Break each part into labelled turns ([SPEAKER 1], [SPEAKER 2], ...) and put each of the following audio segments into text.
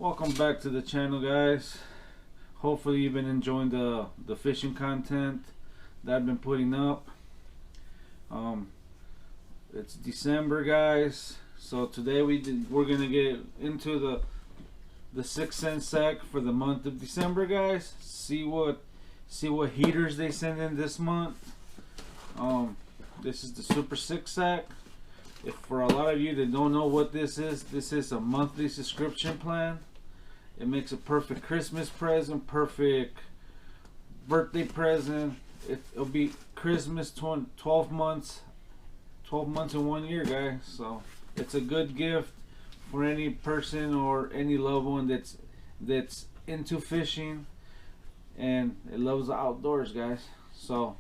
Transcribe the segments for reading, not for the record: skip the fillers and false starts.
[SPEAKER 1] Welcome back to the channel, guys. Hopefully you've been enjoying the fishing content that I've been putting up. It's December, guys, so today we're gonna get into the 6-cent sack for the month of December, guys. See what heaters they send in this month. This is the Super 6 sack. If for a lot of you that don't know what this is a monthly subscription plan. It makes a perfect Christmas present, perfect birthday present. It'll be Christmas 12 months in 1 year, guys. So it's a good gift for any person or any loved one that's into fishing and it loves the outdoors, guys. So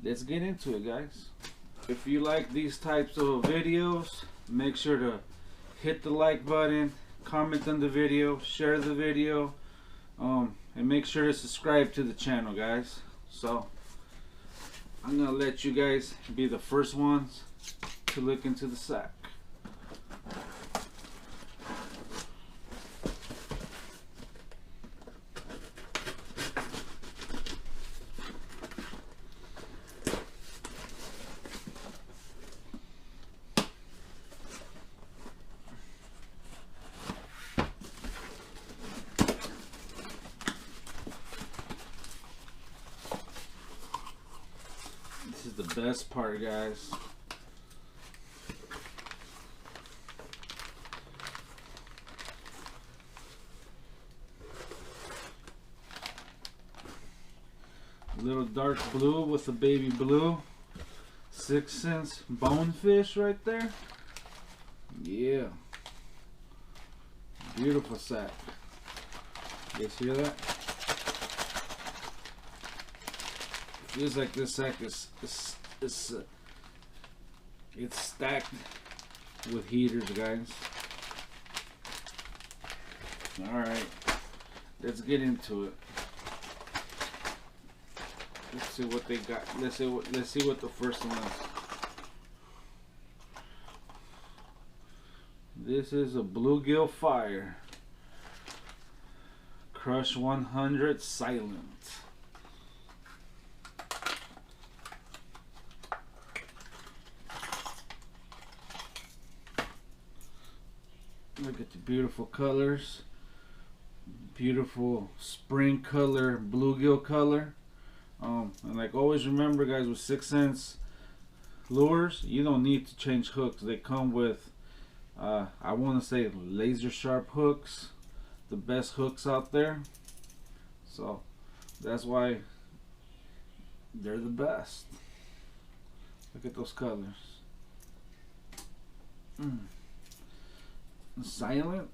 [SPEAKER 1] let's get into it, guys. If you like these types of videos, make sure to hit the like button, comment on the video, share the video, and make sure to subscribe to the channel, guys. So I'm gonna let you guys be the first ones to look into the sack. This is the best part, guys. A little dark blue with a baby blue. 6-cent bonefish right there. Yeah. Beautiful sack. You guys hear that? Feels like this sack is it's stacked with heaters, guys. All right, let's get into it. Let's see what they got. Let's see what the first one is. This is a bluegill fire. Crush 100 silent. Look at the beautiful colors. Beautiful spring color, bluegill color. And like always, remember, guys, with 6-cent lures, you don't need to change hooks. They come with, I want to say, laser sharp hooks, the best hooks out there. So that's why they're the best. Look at those colors. Silent.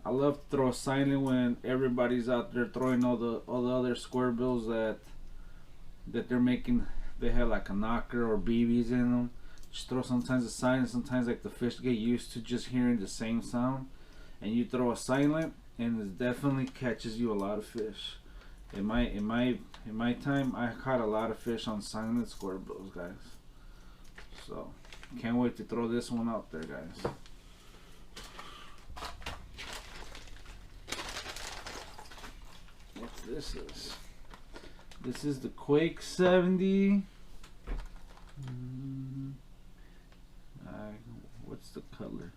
[SPEAKER 1] I love to throw a silent when everybody's out there throwing all the other square bills that they're making. They have like a knocker or BBs in them. Just throw sometimes a silent. Sometimes like the fish get used to just hearing the same sound, and you throw a silent, and it definitely catches you a lot of fish. In my time, I caught a lot of fish on silent square bills, guys. So can't wait to throw this one out there, guys. What this is? This is the Quake 70. What's the color?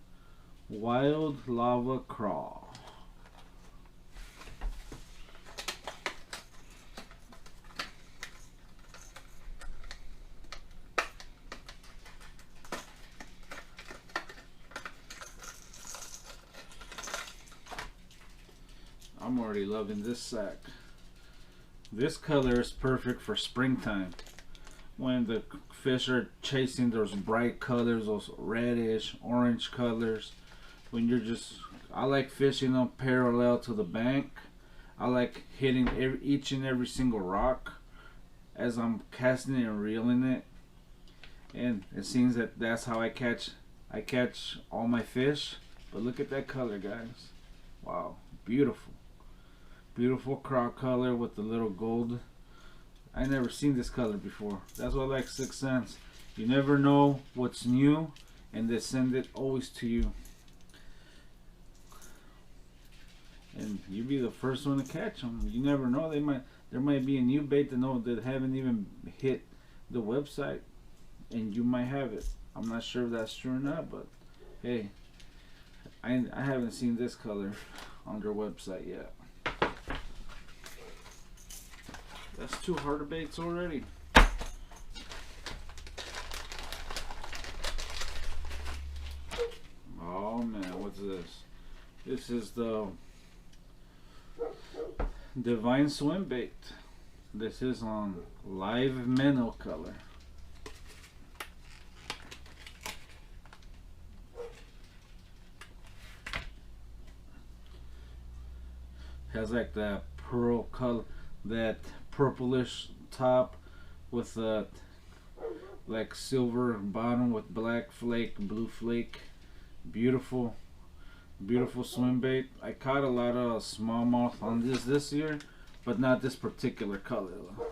[SPEAKER 1] Wild Lava Crawl. I'm already loving this sack. This color is perfect for springtime when the fish are chasing those bright colors, those reddish orange colors. When you're just, I like fishing them parallel to the bank. I like hitting each and every single rock as I'm casting it and reeling it, and it seems that that's how I catch all my fish. But look at that color, guys. Wow, beautiful. Beautiful croc color with the little gold. I never seen this color before. That's why I like 6-cent. You never know what's new, and they send it always to you. you be the first one to catch them. You never know. There might be a new bait that haven't even hit the website, and you might have it. I'm not sure if that's true or not, but hey, I haven't seen this color on their website yet. That's 2 harder baits already. Oh man, what's this? This is the Divine Swim Bait. This is on live minnow color. Has like that pearl color, that purplish top with a like silver bottom with black flake, blue flake. Beautiful, beautiful swim bait. I caught a lot of smallmouth on this year, but not this particular color though.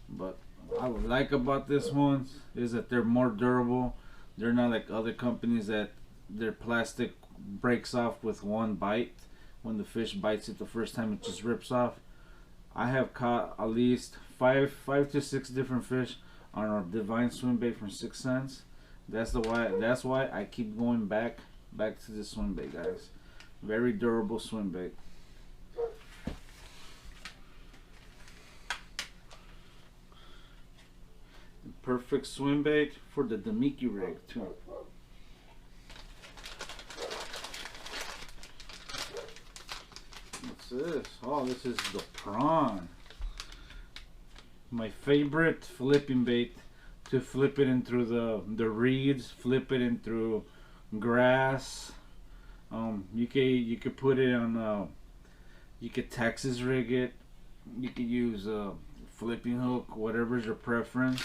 [SPEAKER 1] But what I like about this one is that they're more durable. They're not like other companies that their plastic breaks off with one bite. When the fish bites it the first time, it just rips off. I have caught at least five to six different fish on our Divine Swim Bait from 6 Cents. That's why I keep going back to this swim bait, guys. Very durable swim bait. Perfect swim bait for the Demiki rig too. What's this? Oh, this is the prawn. My favorite flipping bait, to flip it in through the reeds, flip it in through grass. You could put it on. You could Texas rig it. You could use a flipping hook, whatever's your preference.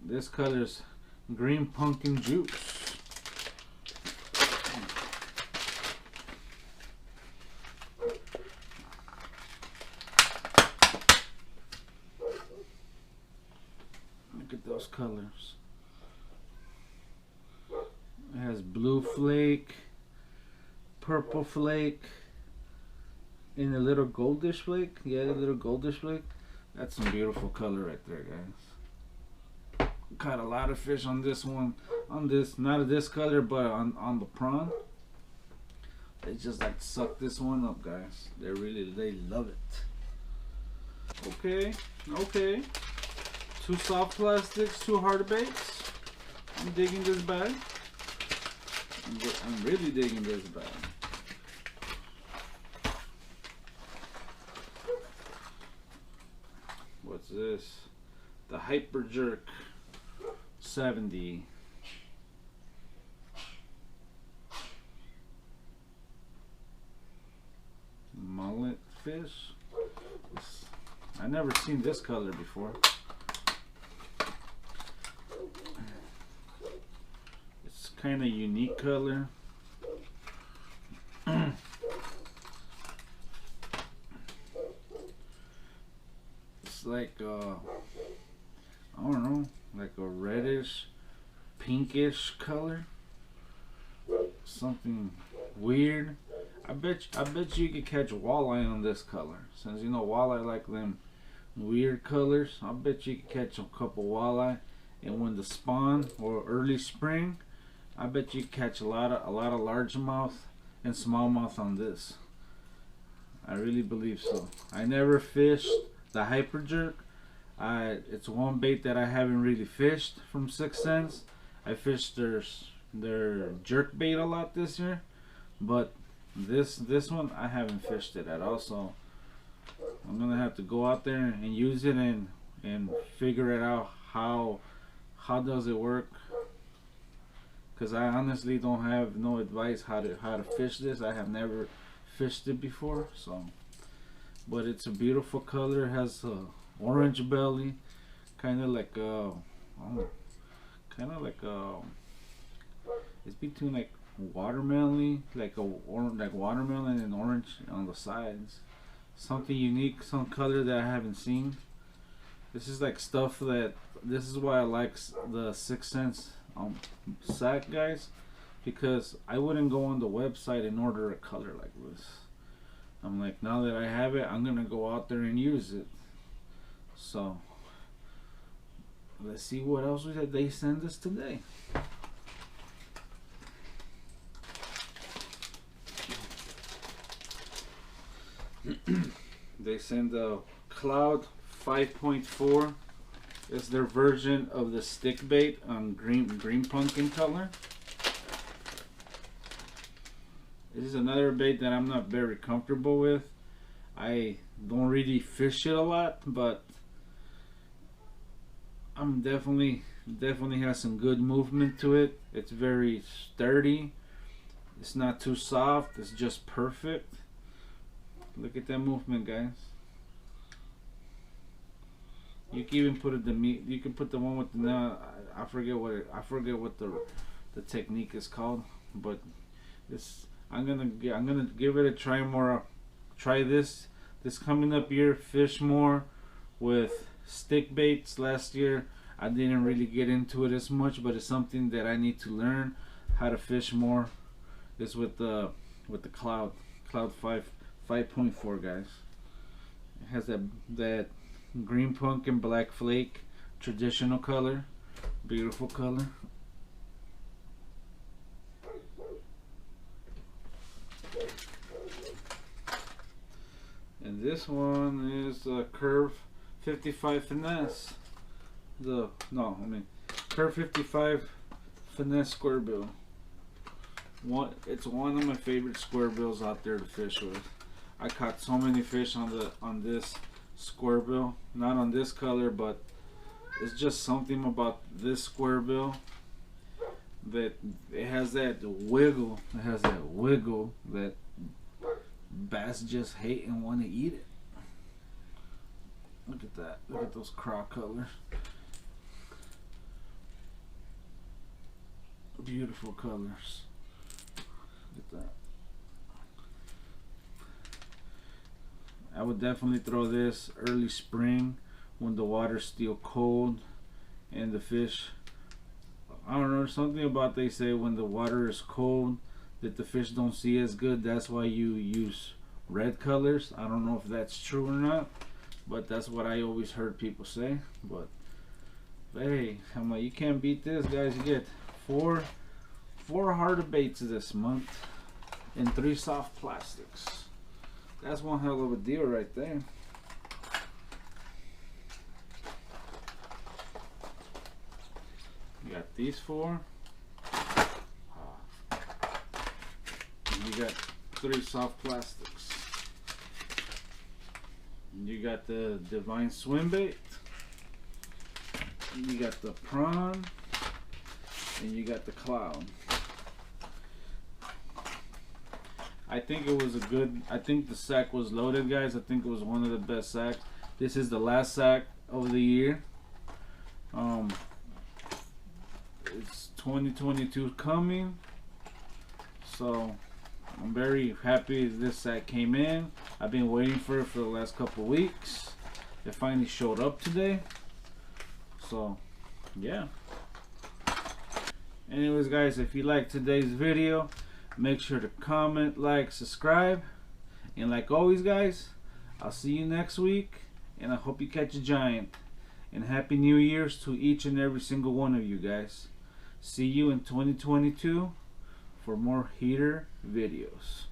[SPEAKER 1] This color's green pumpkin juice. Look at those colors. It has blue flake, purple flake, and a little goldish flake. Yeah, a little goldish flake. That's some beautiful color right there, guys. Caught a lot of fish on this one. On this, not this color, but on the prawn. They just like suck this one up, guys. They love it. Okay. 2 soft plastics, 2 hard baits. I'm digging this bag. I'm really digging this bag. What's this? The Hyper Jerk 70. Mullet fish. I never seen this color before. It's kind of unique color. It's like I don't know, like a reddish, pinkish color. Something weird. I bet you could catch walleye on this color. Since you know walleye like them weird colors, I bet you could catch a couple walleye. And when the spawn or early spring, I bet you catch a lot of largemouth and smallmouth on this. I really believe so. I never fished the Hyper Jerk. It's one bait that I haven't really fished from 6 Cents. I fished their jerk bait a lot this year, but this one I haven't fished it at all. So I'm gonna have to go out there and use it and figure it out how does it work. Because I honestly don't have no advice how to fish this. I have never fished it before. So, but it's a beautiful color. It has a orange belly, kind of like it's between like watermelon, like watermelon and orange on the sides. Something unique, some color that I haven't seen. This is like stuff that, this is why I like the 6 Cents sack, guys, because I wouldn't go on the website and order a color like this. I'm like, now that I have it, I'm gonna go out there and use it. So let's see what else they send us today. They send the Cloud 5.4. It's their version of the stick bait on green pumpkin color. This is another bait that I'm not very comfortable with. I don't really fish it a lot, but I'm definitely has some good movement to it. It's very sturdy. It's not too soft. It's just perfect. Look at that movement, guys. You can even put you can put the one with the I forget what the technique is called, but this I'm gonna give it a try more. Try this coming up year. Fish more with stick baits. Last year I didn't really get into it as much, but it's something that I need to learn how to fish more. Is with the Cloud 5.4, guys. It has that green pumpkin black flake traditional color, beautiful color. And this one is a Curve 55 Finesse. Curve 55 Finesse square bill. It's one of my favorite square bills out there to fish with. I caught so many fish on this square bill. Not on this color, but it's just something about this square bill that it has that wiggle. It has that wiggle that bass just hate and want to eat it. Look at that. Look at those craw colors. Beautiful colors. Look at that. I would definitely throw this early spring when the water's still cold and the fish, I don't know, something about they say when the water is cold that the fish don't see as good. That's why you use red colors. I don't know if that's true or not, but that's what I always heard people say. But hey, I'm like, you can't beat this, guys. You get four harder baits this month and 3 soft plastics. That's one hell of a deal right there. You got these 4. And you got 3 soft plastics. And you got the Divine Swim Bait. You got the Prawn. And you got the Cloud. I think it was I think the sack was loaded, guys. I think it was one of the best sacks. This is the last sack of the year. It's 2022 coming. So I'm very happy this sack came in. I've been waiting for it for the last couple weeks. It finally showed up today. So yeah. Anyways, guys, if you like today's video, make sure to comment, like, subscribe, and like always, guys, I'll see you next week, and I hope you catch a giant. And Happy New Year's to each and every single one of you guys. See you in 2022 for more heater videos.